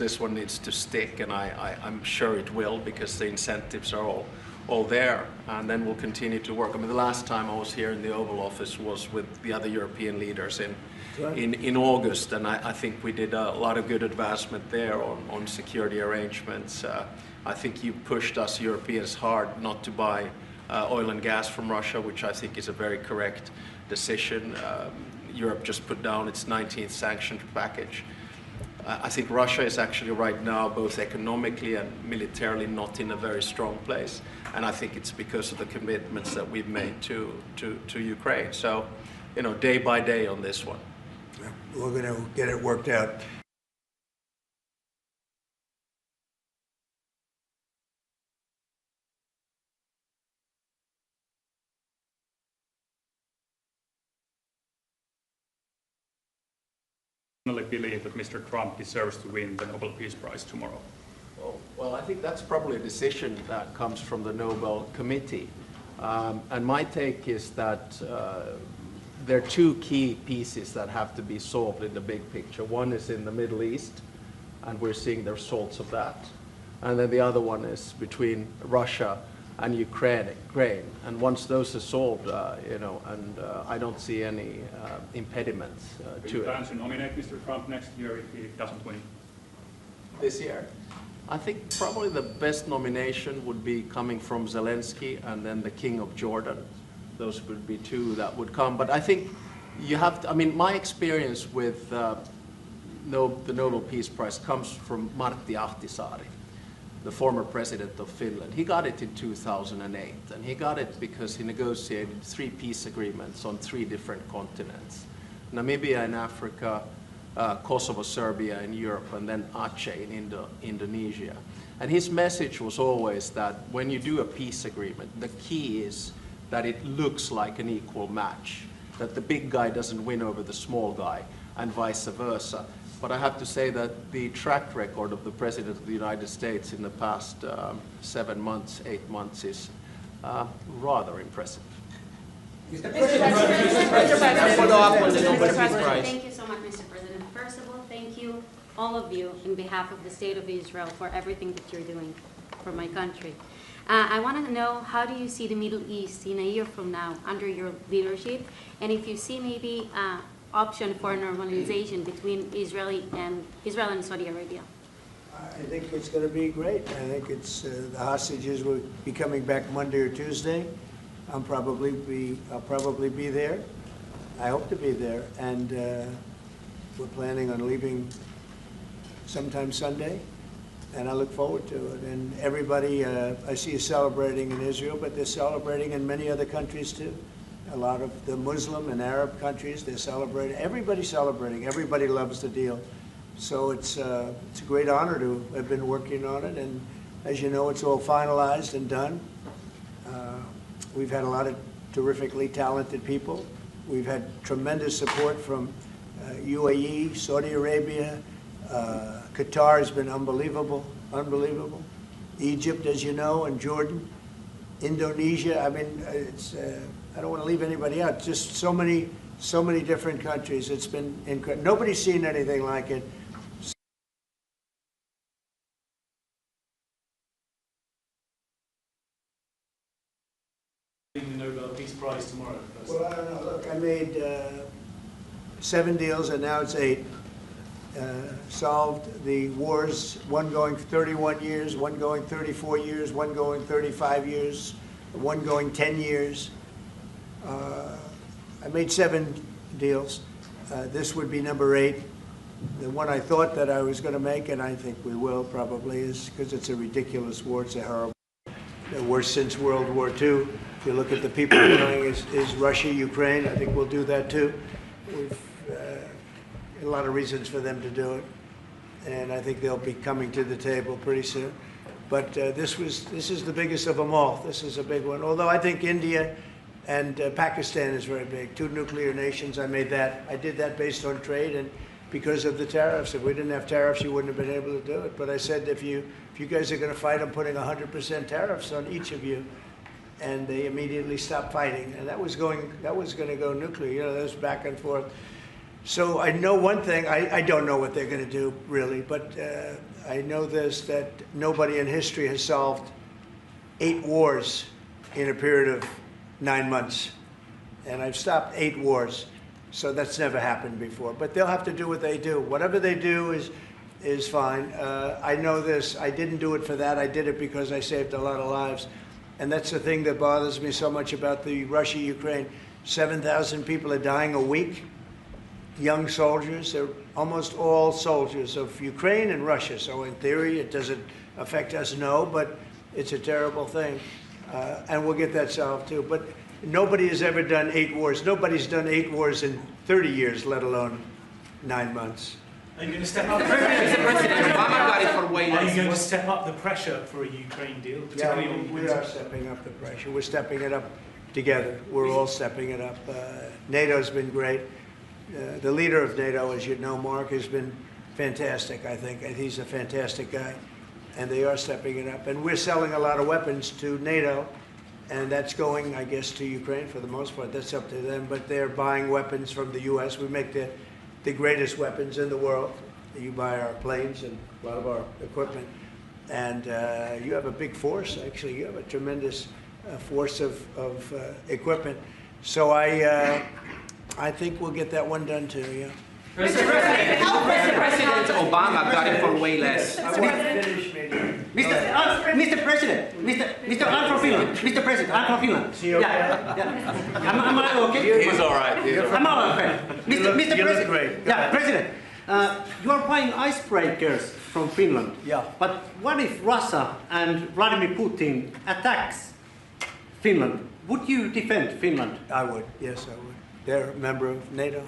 this one needs to stick, and I'm sure it will, because the incentives are all there, and then we'll continue to work. I mean, the last time I was here in the Oval Office was with the other European leaders in August, and I think we did a lot of good advancement there on security arrangements. I think you pushed us Europeans hard not to buy oil and gas from Russia, which I think is a very correct decision. Europe just put down its 19th sanctions package. I think Russia is actually right now, both economically and militarily, not in a very strong place. And I think it's because of the commitments that we've made to Ukraine. So, you know, day by day on this one. Yeah, we're going to get it worked out. Believe that Mr. Trump deserves to win the Nobel Peace Prize tomorrow? Well, I think that's probably a decision that comes from the Nobel Committee. And my take is that there are two key pieces that have to be solved in the big picture. One is in the Middle East, and we're seeing the results of that. And then the other one is between Russia and Ukraine. And once those are solved, you know, and I don't see any impediments to it. Will you plan to nominate Mr. Trump next year if he doesn't win? This year? I think probably the best nomination would be coming from Zelensky and then the King of Jordan. Those would be two that would come. But I think you have to, I mean, my experience with the Nobel Peace Prize comes from Martti Ahtisaari, the former president of Finland. He got it in 2008, and he got it because he negotiated 3 peace agreements on 3 different continents: Namibia in Africa, Kosovo, Serbia in Europe, and then Aceh in Indonesia. And his message was always that when you do a peace agreement, the key is that it looks like an equal match, that the big guy doesn't win over the small guy, and vice versa. But I have to say that the track record of the President of the United States in the past 7 months, 8 months is rather impressive. Mr. President, thank you so much, Mr. President. First of all, thank you, all of you, in behalf of the State of Israel, for everything that you're doing for my country. I want to know, how do you see the Middle East in a year from now under your leadership? And if you see maybe option for normalization between Israel and Saudi Arabia? I think it's going to be great. I think it's the hostages will be coming back Monday or Tuesday. I'll probably be there. I hope to be there, and we're planning on leaving sometime Sunday, and I look forward to it. And everybody I see is celebrating in Israel, but they're celebrating in many other countries too. A lot of the Muslim and Arab countries, they're celebrating. Everybody's celebrating. Everybody loves the deal. So it's a great honor to have been working on it. And as you know, it's all finalized and done. We've had a lot of terrifically talented people. We've had tremendous support from UAE, Saudi Arabia. Qatar has been unbelievable. Egypt, as you know, and Jordan. Indonesia, I mean, it's, I don't want to leave anybody out, just so many different countries. It's been incredible. Nobody's seen anything like it. The Nobel Peace Prize tomorrow. Well, I don't know. Look, I made 7 deals, and now it's 8. Solved the wars, one going 31 years, one going 34 years, one going 35 years, one going 10 years. I made 7 deals. This would be number 8. The one I thought that I was going to make, and I think we will probably, is because it's a ridiculous war. It's a horrible, the worst since World War II. If you look at the people dying, is Russia, Ukraine. I think we'll do that too. We've a lot of reasons for them to do it, and I think they'll be coming to the table pretty soon. But this is the biggest of them all. This is a big one. Although I think India and Pakistan is very big. 2 nuclear nations. I made that. I did that based on trade and because of the tariffs. If we didn't have tariffs, you wouldn't have been able to do it. But I said, if you guys are going to fight, I'm putting 100% tariffs on each of you. And they immediately stopped fighting. And that was going to go nuclear. You know, that was back and forth. So I know one thing, I don't know what they're going to do really, but I know this, that nobody in history has solved 8 wars in a period of 9 months. And I've stopped 8 wars. So that's never happened before. But they'll have to do what they do. Whatever they do is fine. I know this, I didn't do it for that. I did it because I saved a lot of lives. And that's the thing that bothers me so much about the Russia-Ukraine. 7,000 people are dying a week. Young soldiers, they're almost all soldiers of Ukraine and Russia. So in theory, it doesn't affect us, no, but it's a terrible thing. And we'll get that solved too. But nobody has ever done 8 wars. Nobody's done 8 wars in 30 years, let alone 9 months. Are you going to step up? Are you going to step up the pressure for a Ukraine deal? Yeah, we are stepping up the pressure. We're stepping it up together. We're all stepping it up. NATO's been great. The leader of NATO, as you know, Mark, has been fantastic, I think. He's a fantastic guy. And they are stepping it up. And we're selling a lot of weapons to NATO, and that's going, I guess, to Ukraine for the most part. That's up to them. But they're buying weapons from the U.S. We make the greatest weapons in the world. You buy our planes and a lot of our equipment. And you have a big force, actually. You have a tremendous force of equipment. So I think we'll get that one done too, yeah. President Obama got it for way less. I want to finish, maybe. Mr. President, I'm from Finland. Mr. President, I'm from Finland. See, okay? Yeah. Am I okay? He's all right. I'm all right. Mr. You look President. great. Yeah, President. You are buying icebreakers from Finland. Yeah. But what if Russia and Vladimir Putin attacks Finland? Would you defend Finland? I would, yes, I would. They're a member of NATO.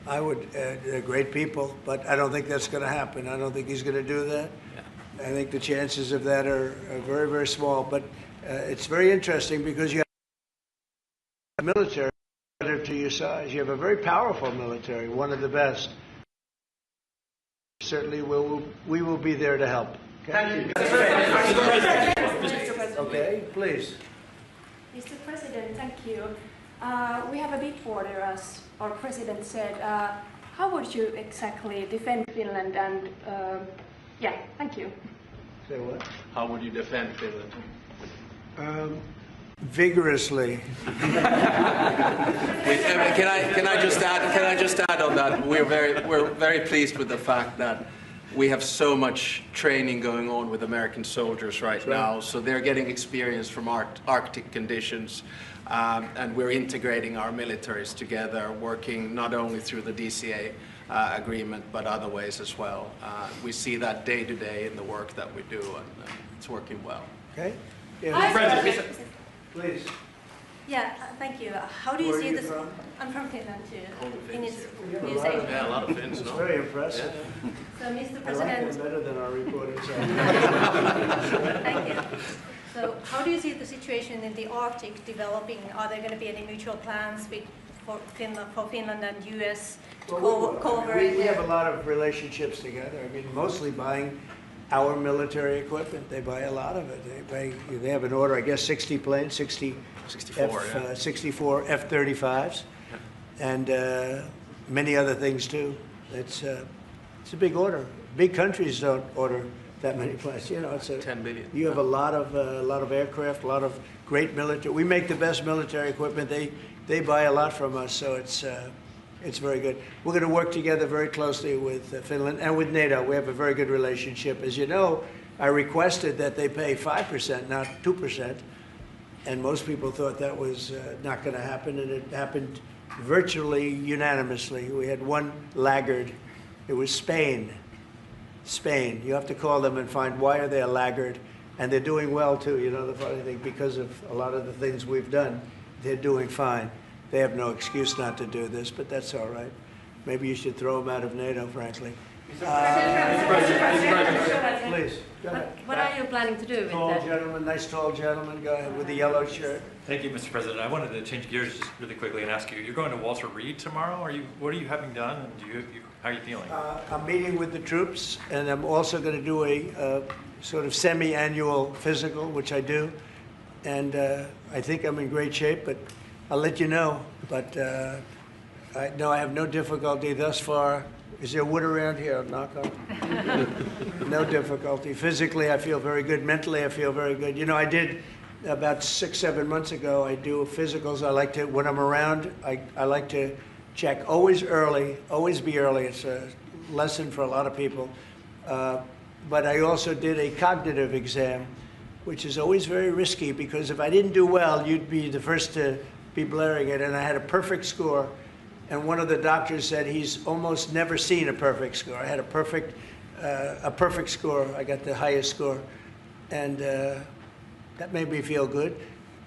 I would. They're great people, but I don't think that's going to happen. I don't think he's going to do that. Yeah. I think the chances of that are very, very small. But it's very interesting because you have a military relative to your size. You have a very powerful military, one of the best. Certainly, we will be there to help. Okay? Thank you. Okay, please. Mr. President, thank you. We have a big border, as our president said. How would you exactly defend Finland? And yeah, thank you. Say what? How would you defend Finland? Vigorously. Can I just add on that? We're very pleased with the fact that we have so much training going on with American soldiers right now, so they're getting experience from Arctic conditions, and we're integrating our militaries together, working not only through the DCA agreement, but other ways as well. We see that day to day in the work that we do, and it's working well. Okay? Please. Yeah, thank you. How do you Where are see you this? from? I'm from Finland too. In its We have a news lot of- agency. Yeah, a lot of Finns, It's no? very impressive. So, Mr. I like them President, better than our reporters. thank you. So, how do you see the situation in the Arctic developing? Are there going to be any mutual plans for Finland and U.S. to cooperate? We have a lot of relationships together. I mean, mostly buying our military equipment. They buy a lot of it. They have an order, I guess, 60 planes, 64 F-35s, and many other things too. It's a big order. Big countries don't order that many planes. You know, it's 10 billion. You have a lot of aircraft, a lot of great military. We make the best military equipment. They buy a lot from us, so it's very good. We're going to work together very closely with Finland and with NATO. We have a very good relationship. As you know, I requested that they pay 5%, not 2%. And most people thought that was not going to happen, and it happened virtually unanimously. We had one laggard. It was Spain. Spain. You have to call them and find why are they a laggard. And they're doing well, too. You know, the funny thing, because of a lot of the things we've done, they're doing fine. They have no excuse not to do this, but that's all right. Maybe you should throw them out of NATO, frankly. Please, go ahead. What are you planning to do with Tall that? gentleman, nice tall gentleman, go ahead with the yellow shirt. Thank you, Mr. President. I wanted to change gears just really quickly and ask you, you're going to Walter Reed tomorrow? What are you having done, and how are you feeling? I'm meeting with the troops, and I'm also going to do a sort of semi-annual physical, which I do. And I think I'm in great shape, but I'll let you know. But No, I have no difficulty thus far. Is there wood around here? I'll knock on. No difficulty. Physically, I feel very good. Mentally, I feel very good. You know, I did about 6, 7 months ago, I do physicals. I like to, when I'm around, I like to check always early, always be early. It's a lesson for a lot of people. But I also did a cognitive exam, which is always very risky because if I didn't do well, you'd be the first to be blaring it. And I had a perfect score. And one of the doctors said he's almost never seen a perfect score. I had a perfect score. I got the highest score. And that made me feel good.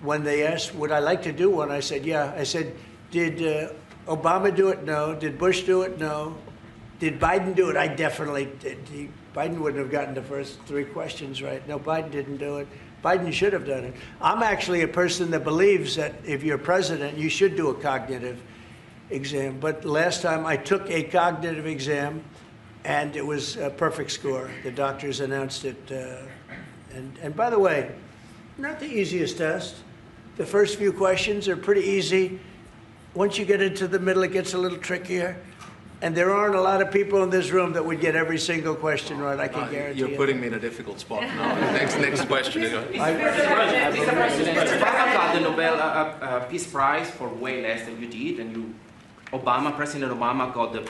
When they asked, would I like to do one? I said, yeah. I said, did Obama do it? No. Did Bush do it? No. Did Biden do it? I definitely did. Biden wouldn't have gotten the first 3 questions right. No, Biden didn't do it. Biden should have done it. I'm actually a person that believes that if you're president, you should do a cognitive exam. But last time I took a cognitive exam, and it was a perfect score. The doctors announced it. And by the way, not the easiest test. The first few questions are pretty easy. Once you get into the middle, it gets a little trickier. And there aren't a lot of people in this room that would get every single question right, I can guarantee you. You're putting me in a difficult spot now. Next question. Mr. President, got the Nobel Peace Prize for way less than you did, and President Obama got the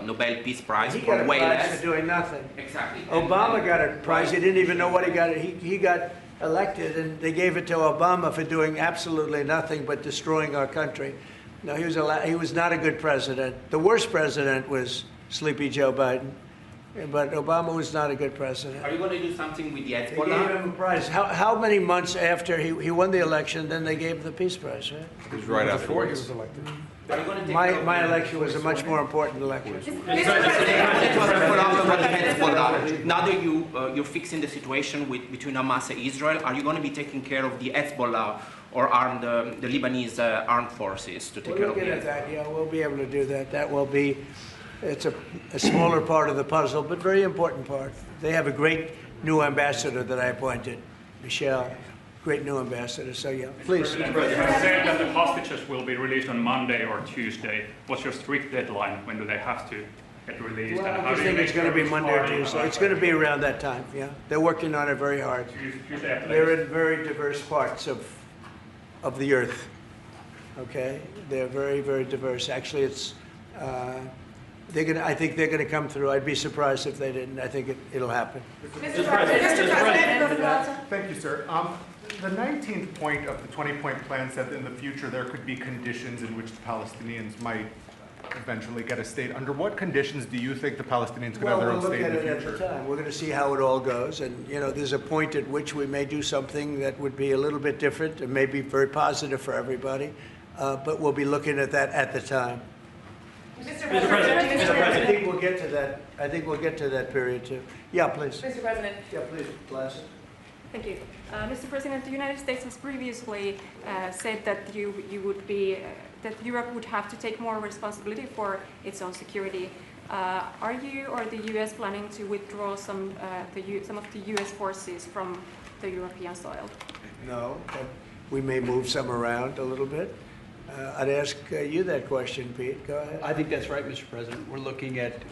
Nobel Peace Prize for way less. He got a prize for doing nothing. Exactly. Obama got a prize. He didn't even know what he got. He got elected, and they gave it to Obama for doing absolutely nothing but destroying our country. No, he was not a good president. The worst president was Sleepy Joe Biden, but Obama was not a good president. Are you going to do something with the They Hezbollah? gave him a prize. How many months after he won the election, then they gave him the Peace Prize, right? It was right after he was elected. Are you going to take My election was a much more important election. Now that you're fixing the situation between Hamas and Israel, are you going to be taking care of the Hezbollah or the Lebanese armed forces to take care of We'll it? get at that, yeah, we'll be able to do that. That will be, it's a smaller part of the puzzle, but very important part. They have a great new ambassador that I appointed, Michelle, great new ambassador, so yeah, please. You said that the hostages will be released on Monday or Tuesday. What's your strict deadline? When do they have to get released? Well, And I how just do you think it's make going to be sure Monday or party- Tuesday. It's going to be around that time, yeah. They're working on it very hard. Tuesday at They're latest. in very diverse parts of the earth, okay? They're very, very diverse. Actually, it's, I think they're going to come through. I'd be surprised if they didn't. I think it'll happen. Mr. President. Thank you, sir. The 19th point of the 20-point plan said that in the future there could be conditions in which the Palestinians might eventually get a state. Under what conditions do you think the Palestinians could have their own state in the We'll look at it at the future? time. We're going to see how it all goes. And, you know, there's a point at which we may do something that would be a little bit different and maybe very positive for everybody. But we'll be looking at that at the time. Mr. I President. think we'll get to that. I think we'll get to that period too. Yeah, please. Mr. President. Yeah, please, Glass. Thank you. Mr. President, the United States has previously said that that Europe would have to take more responsibility for its own security. Are you or the U.S. planning to withdraw some of the U.S. forces from the European soil? No, but we may move some around a little bit. I'd ask you that question, Pete. Go ahead. I think that's right, Mr. President.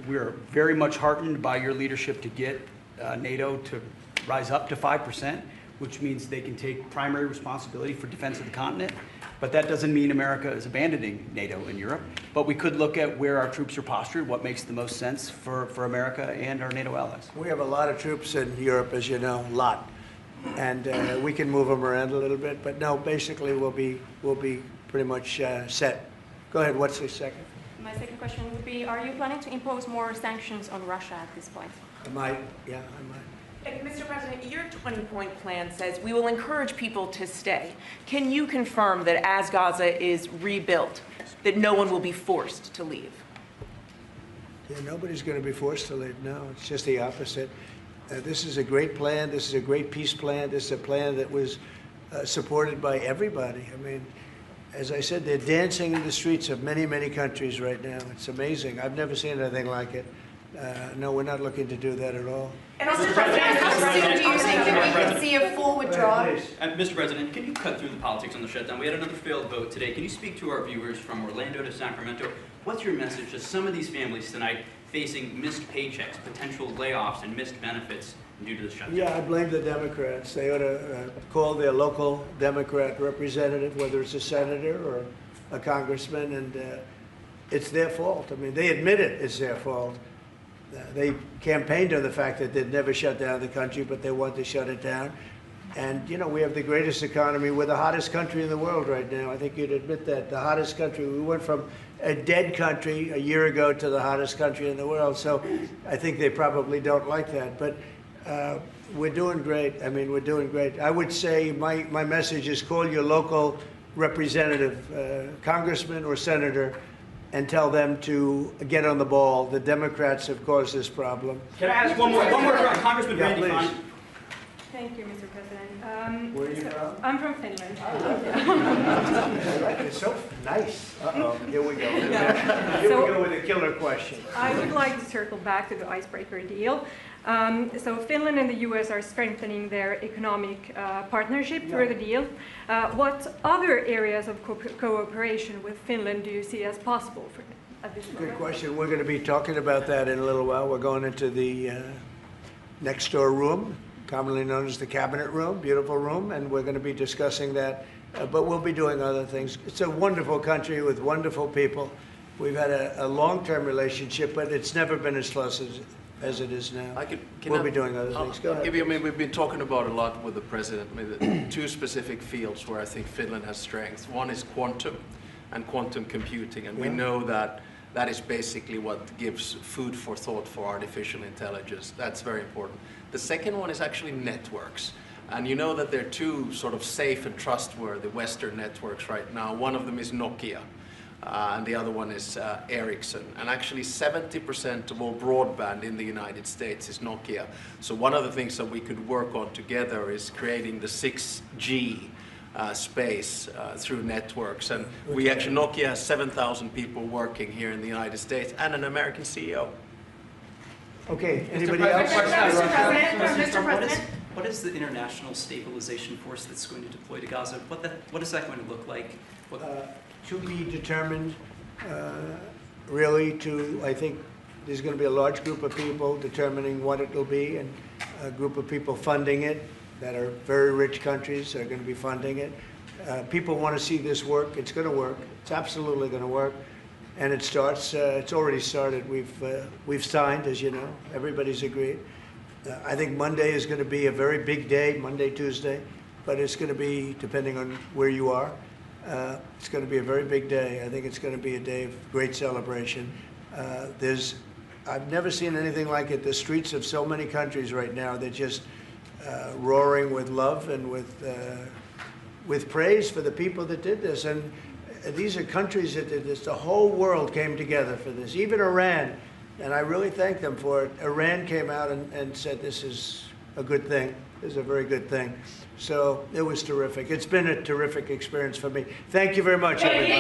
We're very much heartened by your leadership to get NATO to rise up to 5%, which means they can take primary responsibility for defense of the continent. But that doesn't mean America is abandoning NATO in Europe. But we could look at where our troops are postured, what makes the most sense for America and our NATO allies. We have a lot of troops in Europe, as you know, a lot. And we can move them around a little bit. But no, basically we'll be pretty much set. Go ahead, what's the second? My second question would be, are you planning to impose more sanctions on Russia at this point? I might, yeah, I might. Mr. President, your 20-point plan says we will encourage people to stay. Can you confirm that as Gaza is rebuilt, that no one will be forced to leave? Yeah, nobody's going to be forced to leave. No, it's just the opposite. This is a great plan. This is a great peace plan. This is a plan that was supported by everybody. I mean, as I said, they're dancing in the streets of many, many countries right now. It's amazing. I've never seen anything like it. No, we're not looking to do that at all. And Mr. President, how soon do you think that we can see a full withdrawal? Mr. President, can you cut through the politics on the shutdown? We had another failed vote today. Can you speak to our viewers from Orlando to Sacramento? What's your message to some of these families tonight facing missed paychecks, potential layoffs, and missed benefits due to the shutdown? Yeah, I blame the Democrats. They ought to call their local Democrat representative, whether it's a senator or a congressman, and it's their fault. I mean, they admit it's their fault. They campaigned on the fact that they'd never shut down the country, but they want to shut it down. And, you know, we have the greatest economy. We're the hottest country in the world right now. I think you'd admit that. The hottest country. We went from a dead country a year ago to the hottest country in the world. So I think they probably don't like that. But we're doing great. I mean, we're doing great. I would say my message is call your local representative, congressman or senator, and tell them to get on the ball. The Democrats have caused this problem. Can I ask one more Congressman Yeah, Randy please. Fine? Thank you, Mr. President. Where are you from? I'm from Finland. It's so nice. Uh-oh, here we go. Here we go with a killer question. I would like to circle back to the icebreaker deal. So Finland and the U.S. are strengthening their economic partnership through the deal. What other areas of cooperation with Finland do you see as possible at this moment? Good question. We're going to be talking about that in a little while. We're going into the next door room, commonly known as the cabinet room, beautiful room, and we're going to be discussing that. But we'll be doing other things. It's a wonderful country with wonderful people. We've had a long-term relationship, but it's never been as close as it is now. We'll be doing other things. Go ahead. We've been talking about a lot with the president. I mean, the two specific fields where I think Finland has strengths. One is quantum and quantum computing, and we know that that is basically what gives food for thought for artificial intelligence. That's very important. The second one is actually networks. And you know that there are two sort of safe and trustworthy Western networks right now. One of them is Nokia. And the other one is Ericsson. And actually 70% of all broadband in the United States is Nokia. So one of the things that we could work on together is creating the 6G space through networks. And Nokia has 7,000 people working here in the United States and an American CEO. Okay, anybody else? Mr. President. What is the international stabilization force that's going to deploy to Gaza? What is that going to look like? To be determined, really, I think there's going to be a large group of people determining what it will be, and a group of people funding it that are very rich countries are going to be funding it. People want to see this work. It's going to work. It's absolutely going to work. And it starts, it's already started. We've signed, as you know. Everybody's agreed. I think Monday is going to be a very big day, Monday, Tuesday, but it's going to be, depending on where you are, it's going to be a very big day. I think it's going to be a day of great celebration. I've never seen anything like it. The streets of so many countries right now, they're just roaring with love and with praise for the people that did this. And these are countries that did this. The whole world came together for this, even Iran. And I really thank them for it. Iran came out and said this is a good thing. This is a very good thing. So it was terrific. It's been a terrific experience for me. Thank you very much, everybody.